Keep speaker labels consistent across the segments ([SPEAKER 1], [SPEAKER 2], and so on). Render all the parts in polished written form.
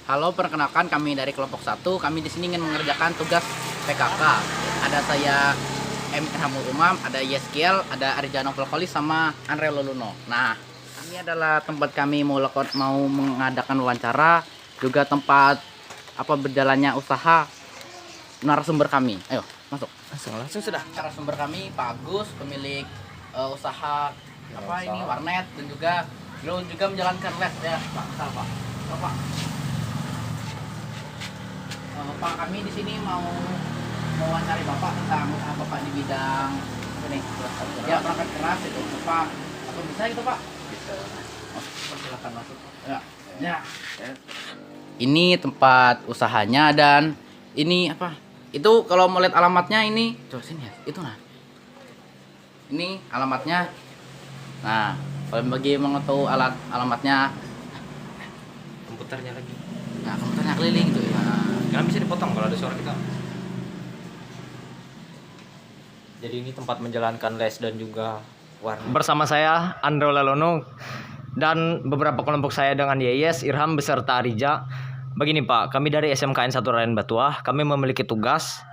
[SPEAKER 1] Halo, perkenalkan kami dari kelompok 1. Kami di sini ingin mengerjakan tugas PKK. Ada saya Hamul Umam, ada Yeskiel, ada Arjano Kolkolis sama Andre Loluno. Nah, ini adalah tempat kami mau mengadakan wawancara, juga tempat berjalannya usaha narasumber kami. Ayo, masuk.
[SPEAKER 2] Langsung sudah.
[SPEAKER 1] Narasumber kami Pak Agus, pemilik usaha ini warnet, dan juga menjalankan les ya, Pak. Pak. Pak, kami di sini mau wawancari Bapak tentang usaha Bapak di bidang ini. Ya, perangkat keras itu. Bapak apa bisa gitu, Pak? Bisa. Oh, silakan masuk. Ya. Ya. Ini tempat usahanya, dan ini apa? Itu kalau mau lihat alamatnya ini, coba sini ya. Itu nah. Ini alamatnya. Nah, kalau bagi mau tahu alamatnya,
[SPEAKER 2] Komputernya lagi.
[SPEAKER 1] nah komputernya keliling gitu ya.
[SPEAKER 2] Kan bisa dipotong kalau ada suara kita. Jadi ini tempat menjalankan les dan juga warna. Bersama saya Andro Lalono dan beberapa kelompok saya dengan Yeyes, Irham beserta Arija. Begini Pak, kami dari SMKN 1 Raden Batuah, kami memiliki tugas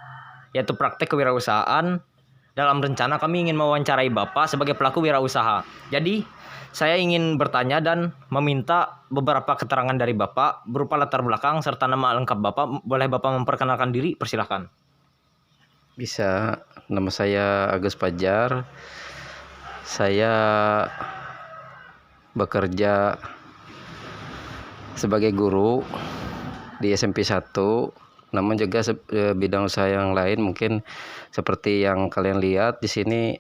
[SPEAKER 2] yaitu praktek kewirausahaan. Dalam rencana kami ingin mewawancarai Bapak sebagai pelaku wirausaha. Jadi saya ingin bertanya dan meminta beberapa keterangan dari Bapak berupa latar belakang serta nama lengkap Bapak. Boleh Bapak memperkenalkan diri? Persilahkan.
[SPEAKER 3] Bisa, nama saya Agus Pajar. Saya bekerja sebagai guru di SMP 1, namun juga bidang usaha yang lain mungkin seperti yang kalian lihat di sini,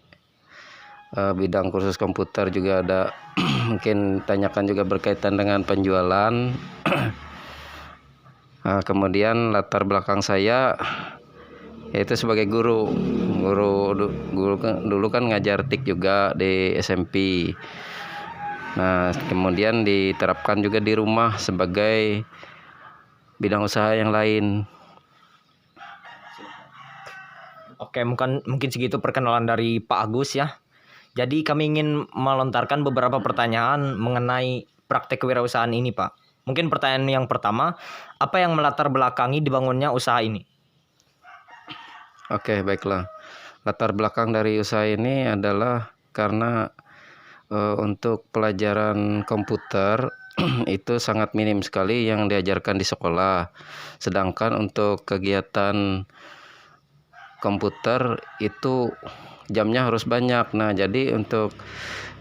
[SPEAKER 3] bidang kursus komputer juga ada. Mungkin tanyakan juga berkaitan dengan penjualan. Nah, kemudian latar belakang saya yaitu sebagai guru dulu kan ngajar TIK juga di SMP. Nah, kemudian diterapkan juga di rumah sebagai bidang usaha yang lain.
[SPEAKER 2] Oke, mungkin segitu perkenalan dari Pak Agus ya. Jadi kami ingin melontarkan beberapa pertanyaan mengenai praktek kewirausahaan ini, Pak. Mungkin pertanyaan yang pertama, apa yang melatar belakangi dibangunnya usaha ini?
[SPEAKER 3] Oke, baiklah. Latar belakang dari usaha ini adalah karena untuk pelajaran komputer itu sangat minim sekali yang diajarkan di sekolah. Sedangkan untuk kegiatan komputer itu jamnya harus banyak. Nah, jadi untuk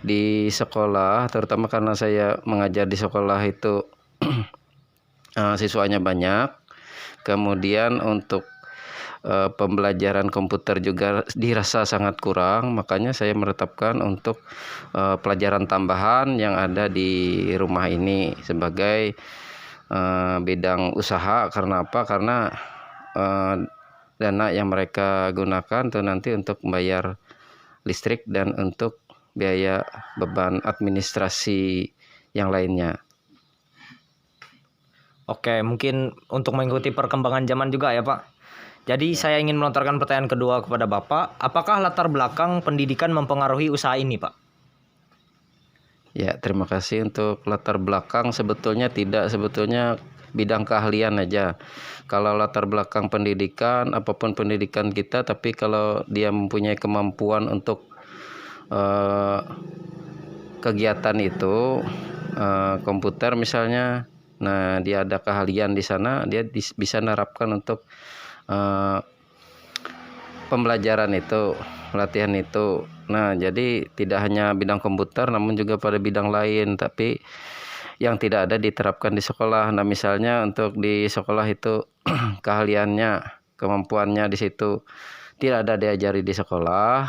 [SPEAKER 3] di sekolah, terutama karena saya mengajar di sekolah itu siswanya banyak. Kemudian untuk pembelajaran komputer juga dirasa sangat kurang, makanya saya menetapkan untuk pelajaran tambahan yang ada di rumah ini sebagai bidang usaha. Karena apa? Karena dana yang mereka gunakan tuh nanti untuk membayar listrik dan untuk biaya beban administrasi yang lainnya.
[SPEAKER 2] Oke, mungkin untuk mengikuti perkembangan zaman juga ya Pak. Jadi saya ingin melontarkan pertanyaan kedua kepada Bapak. Apakah latar belakang pendidikan mempengaruhi usaha ini Pak?
[SPEAKER 3] Ya, terima kasih. Untuk latar belakang sebetulnya tidak, sebetulnya bidang keahlian aja. Kalau latar belakang pendidikan, apapun pendidikan kita, tapi kalau dia mempunyai kemampuan untuk kegiatan itu, komputer misalnya, nah dia ada keahlian di sana, dia bisa menerapkan untuk pembelajaran itu, pelatihan itu. Nah, jadi tidak hanya bidang komputer namun juga pada bidang lain, tapi yang tidak ada diterapkan di sekolah. Nah, misalnya untuk di sekolah itu keahliannya, kemampuannya di situ tidak ada diajari di sekolah.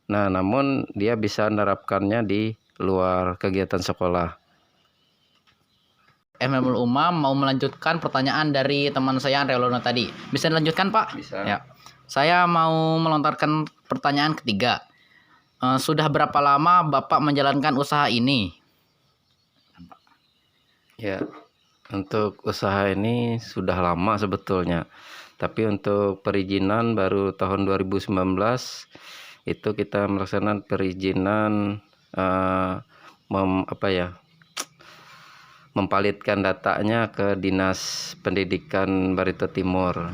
[SPEAKER 3] Nah, namun dia bisa menerapkannya di luar kegiatan sekolah.
[SPEAKER 1] Hamul Umam mau melanjutkan pertanyaan dari teman saya Andre Loluno tadi. Bisa dilanjutkan, Pak?
[SPEAKER 3] Bisa.
[SPEAKER 1] Ya. Saya mau melontarkan pertanyaan ketiga. Sudah berapa lama Bapak menjalankan usaha ini?
[SPEAKER 3] Ya, untuk usaha ini sudah lama sebetulnya. Tapi untuk perizinan baru tahun 2019 itu kita melaksanakan perizinan mempalitkan datanya ke Dinas Pendidikan Barito Timur.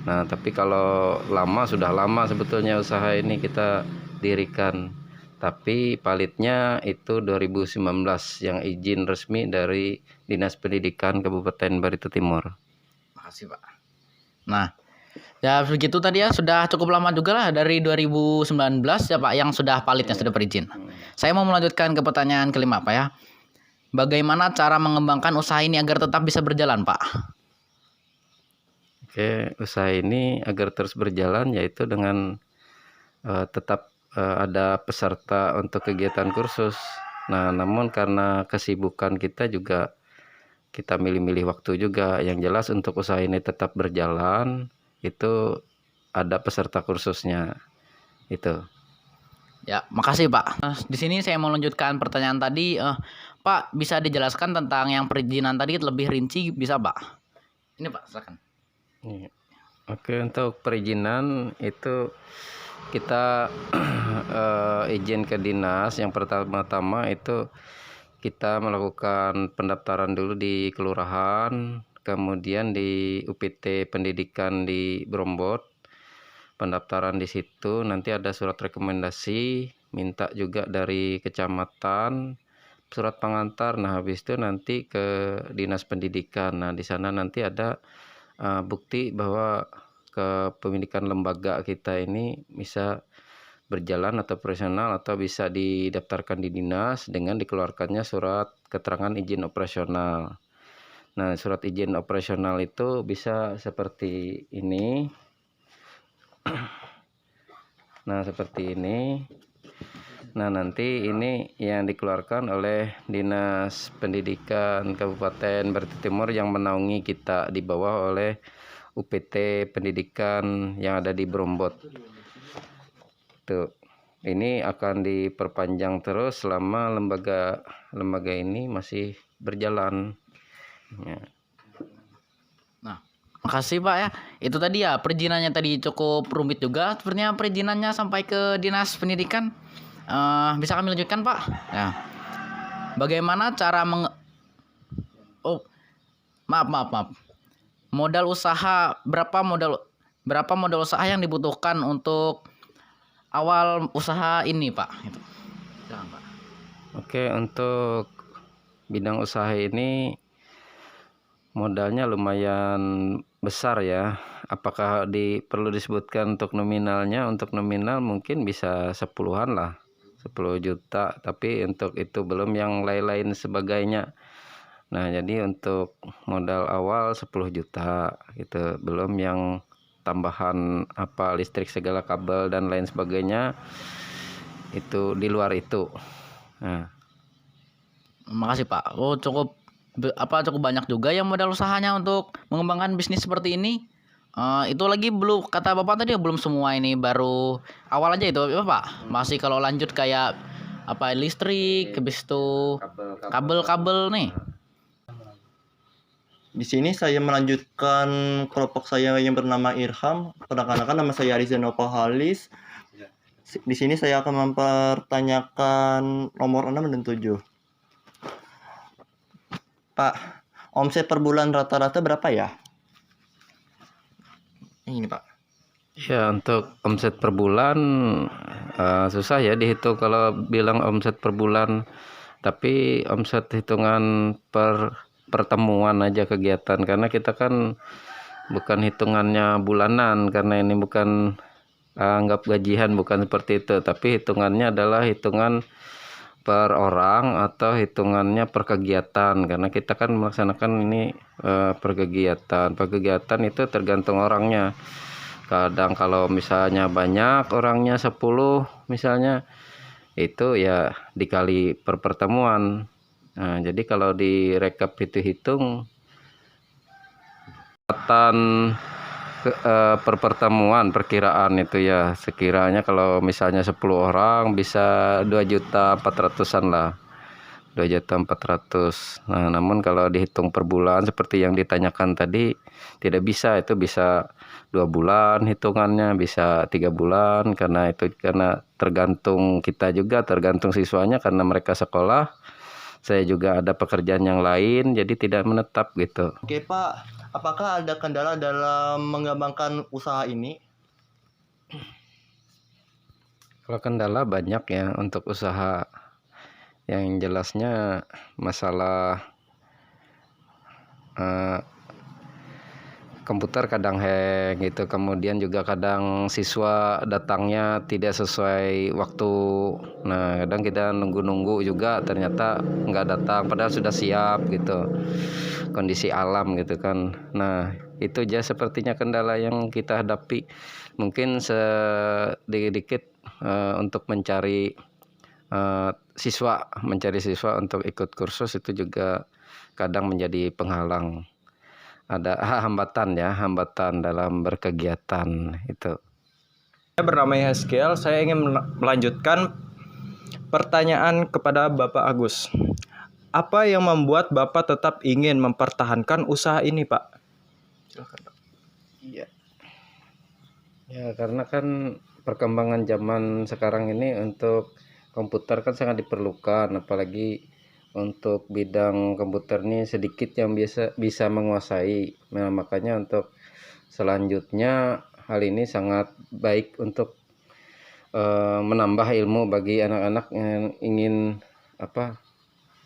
[SPEAKER 3] Nah, tapi kalau lama, sudah lama sebetulnya usaha ini kita dirikan. Tapi palitnya itu 2019 yang izin resmi dari Dinas Pendidikan Kabupaten Barito Timur.
[SPEAKER 1] Makasih Pak. Nah, ya begitu tadi ya, sudah cukup lama juga lah dari 2019 ya Pak yang sudah palitnya sudah berizin. Saya mau melanjutkan ke pertanyaan kelima Pak ya. Bagaimana cara mengembangkan usaha ini agar tetap bisa berjalan Pak?
[SPEAKER 3] Oke, usaha ini agar terus berjalan yaitu dengan tetap ada peserta untuk kegiatan kursus. Nah, namun karena kesibukan kita juga, kita milih-milih waktu juga. Yang jelas untuk usaha ini tetap berjalan itu ada peserta kursusnya itu.
[SPEAKER 1] Ya, makasih Pak. Di sini saya mau lanjutkan pertanyaan tadi. Pak, bisa dijelaskan tentang yang perizinan tadi lebih rinci bisa Pak? Ini Pak, silakan.
[SPEAKER 3] Oke, untuk perizinan itu kita izin ke dinas. Yang pertama-tama itu kita melakukan pendaftaran dulu di kelurahan, kemudian di UPT pendidikan di Brombot, pendaftaran di situ. Nanti ada surat rekomendasi, minta juga dari kecamatan surat pengantar. Nah, habis itu nanti ke dinas pendidikan. Nah, di sana nanti ada bukti bahwa kepemilikan lembaga kita ini bisa berjalan atau operasional, atau bisa didaftarkan di dinas dengan dikeluarkannya surat keterangan izin operasional. Nah, surat izin operasional itu bisa seperti ini. Nah, seperti ini. Nah, nanti ini yang dikeluarkan oleh Dinas Pendidikan Kabupaten Barito Timur yang menaungi kita, di bawah oleh UPT Pendidikan yang ada di Brombot. Tuh, ini akan diperpanjang terus selama lembaga ini masih berjalan. Ya.
[SPEAKER 1] Nah, makasih Pak ya. Itu tadi ya perizinannya tadi cukup rumit juga. Sepertinya perizinannya sampai ke dinas pendidikan. Bisa kami lanjutkan Pak? Ya. Bagaimana cara maaf. Modal usaha berapa modal usaha yang dibutuhkan untuk awal usaha ini Pak? Itu. Jangan, Pak.
[SPEAKER 3] Oke, untuk bidang usaha ini modalnya lumayan besar ya. Apakah perlu disebutkan untuk nominalnya? Untuk nominal mungkin bisa 10-an lah, 10 juta. Tapi untuk itu belum yang lain-lain sebagainya. Nah, jadi untuk modal awal 10 juta gitu, belum yang tambahan listrik, segala kabel dan lain sebagainya, itu di luar itu. Nah.
[SPEAKER 1] Makasih Pak. Oh, cukup banyak juga yang modal usahanya untuk mengembangkan bisnis seperti ini. Itu lagi belum, kata Bapak tadi belum semua, ini baru awal aja itu ya Pak. Masih kalau lanjut kayak listrik, habis itu kabel-kabel nih.
[SPEAKER 4] Di sini saya melanjutkan kelompok saya yang bernama Irham. Perkenalkan, nama saya Ariza Nova Halis. Di sini saya akan mempertanyakan nomor 6 dan 7. Pak, omset per bulan rata-rata berapa ya? Ini Pak.
[SPEAKER 3] Ya, untuk omset per bulan susah ya dihitung kalau bilang omset per bulan. Tapi omset hitungan pertemuan aja kegiatan, karena kita kan bukan hitungannya bulanan, karena ini bukan anggap gajian, bukan seperti itu, tapi hitungannya adalah hitungan per orang atau hitungannya per kegiatan, karena kita kan melaksanakan ini per kegiatan itu tergantung orangnya. Kadang kalau misalnya banyak orangnya 10 misalnya, itu ya dikali per pertemuan. Nah, jadi kalau direkap itu hitung per pertemuan, perkiraan itu ya, sekiranya kalau misalnya 10 orang bisa 2.400.000-an lah, 2.400.000. Nah, namun kalau dihitung per bulan seperti yang ditanyakan tadi, tidak bisa. Itu bisa 2 bulan hitungannya, bisa 3 bulan, karena tergantung kita juga, tergantung siswanya, karena mereka sekolah saya juga ada pekerjaan yang lain, jadi tidak menetap gitu.
[SPEAKER 4] Oke Pak, apakah ada kendala dalam mengembangkan usaha ini?
[SPEAKER 3] Kalau kendala banyak ya untuk usaha. Yang jelasnya masalah komputer kadang hang gitu, kemudian juga kadang siswa datangnya tidak sesuai waktu. Nah, kadang kita nunggu-nunggu juga ternyata nggak datang padahal sudah siap gitu. Kondisi alam gitu kan. Nah, itu aja sepertinya kendala yang kita hadapi. Mungkin sedikit untuk mencari siswa untuk ikut kursus itu juga kadang menjadi penghalang. Ada hambatan dalam berkegiatan itu.
[SPEAKER 2] Saya bernama Yeskel, saya ingin melanjutkan pertanyaan kepada Bapak Agus. Apa yang membuat Bapak tetap ingin mempertahankan usaha ini, Pak? Silakan, Pak.
[SPEAKER 3] Iya. Ya, karena kan perkembangan zaman sekarang ini untuk komputer kan sangat diperlukan, apalagi untuk bidang komputer ini sedikit yang bisa menguasai. Nah, makanya untuk selanjutnya hal ini sangat baik untuk menambah ilmu bagi anak-anak yang ingin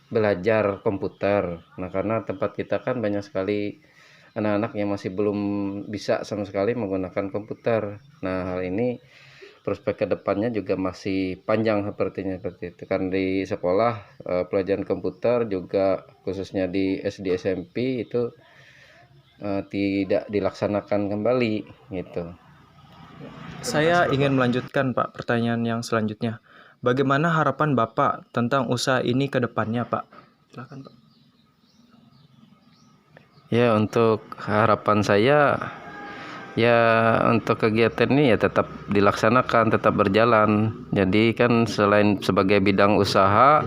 [SPEAKER 3] belajar komputer. Nah, karena tempat kita kan banyak sekali anak-anak yang masih belum bisa sama sekali menggunakan komputer. Nah, hal ini prospek kedepannya juga masih panjang sepertinya seperti itu. Kan di sekolah pelajaran komputer juga khususnya di SD SMP itu tidak dilaksanakan kembali gitu.
[SPEAKER 2] Saya ingin melanjutkan, Pak, pertanyaan yang selanjutnya. Bagaimana harapan Bapak tentang usaha ini ke depannya, Pak? Silakan, Pak.
[SPEAKER 3] Ya, untuk harapan saya ya untuk kegiatan ini ya tetap dilaksanakan, tetap berjalan. Jadi kan selain sebagai bidang usaha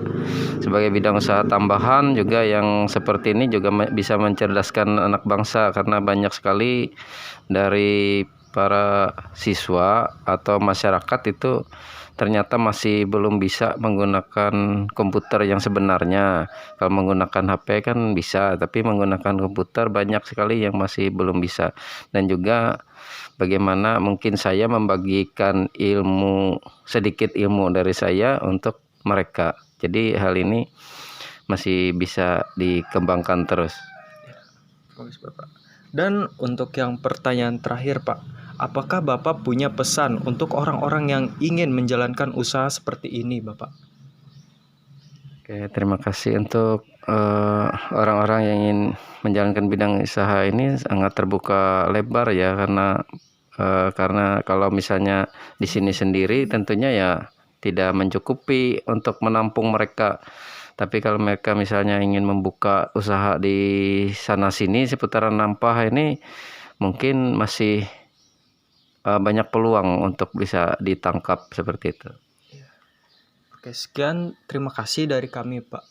[SPEAKER 3] tambahan juga yang seperti ini juga bisa mencerdaskan anak bangsa, karena banyak sekali dari para siswa atau masyarakat itu ternyata masih belum bisa menggunakan komputer yang sebenarnya. Kalau menggunakan HP kan bisa, tapi menggunakan komputer banyak sekali yang masih belum bisa. Dan juga bagaimana mungkin saya membagikan sedikit ilmu dari saya untuk mereka. Jadi hal ini masih bisa dikembangkan terus.
[SPEAKER 2] Bagus, Bapak. Dan untuk yang pertanyaan terakhir, Pak, apakah Bapak punya pesan untuk orang-orang yang ingin menjalankan usaha seperti ini, Bapak?
[SPEAKER 3] Oke, terima kasih untuk orang-orang yang ingin menjalankan bidang usaha ini sangat terbuka lebar ya, karena kalau misalnya di sini sendiri tentunya ya tidak mencukupi untuk menampung mereka. Tapi kalau mereka misalnya ingin membuka usaha di sana sini seputaran Nampah ini, mungkin masih banyak peluang untuk bisa ditangkap seperti itu.
[SPEAKER 2] Oke, sekian. Terima kasih dari kami, Pak.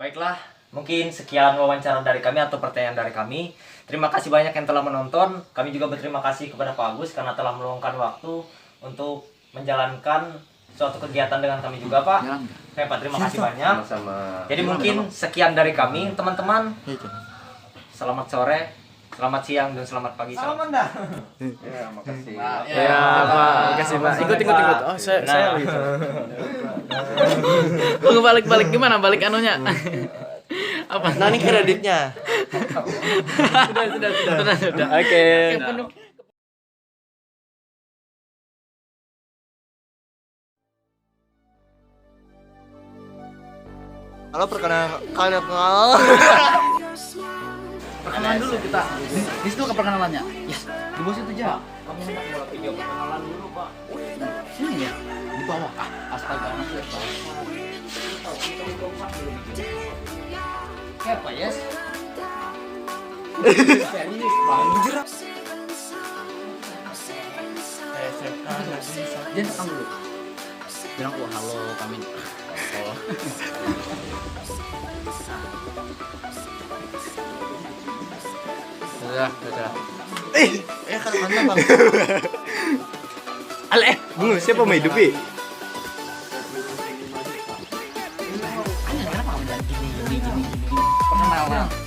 [SPEAKER 5] Baiklah, mungkin sekian wawancara dari kami atau pertanyaan dari kami. Terima kasih banyak yang telah menonton. Kami juga berterima kasih kepada Pak Agus karena telah meluangkan waktu untuk menjalankan suatu kegiatan dengan kami juga, Pak. Oke, Pak, terima kasih banyak.
[SPEAKER 3] Sama-sama.
[SPEAKER 5] Jadi mungkin sekian dari kami, teman-teman. Selamat sore, selamat siang, dan selamat pagi. Selamat dah.
[SPEAKER 3] Ya, makasih.
[SPEAKER 2] Ya, Pak. Makasih, Pak. Ikut. Oh, saya gitu.
[SPEAKER 6] Kok balik gimana? Balik anunya? Apa?
[SPEAKER 4] Nah, ini kreditnya.
[SPEAKER 6] Sudah.
[SPEAKER 2] Oke.
[SPEAKER 4] Halo, perkenalan.
[SPEAKER 1] Perkenalan dulu kita. Di situ ke perkenalannya. Yes, di bawah situ aja.
[SPEAKER 5] Kamu hendak mulai video perkenalan dulu, Pak.
[SPEAKER 1] Sini ya. Di bawah. Astaga, anak saya.
[SPEAKER 5] Kayak apa, Yes?
[SPEAKER 1] Serius, Bang. Jangan rekam dulu. Bilang halo kami.
[SPEAKER 6] Sudah.
[SPEAKER 4] Kan mana Bang?
[SPEAKER 2] Bungu, siapa mau hidupi?
[SPEAKER 1] Kenapa kamu gini. Perkenalan.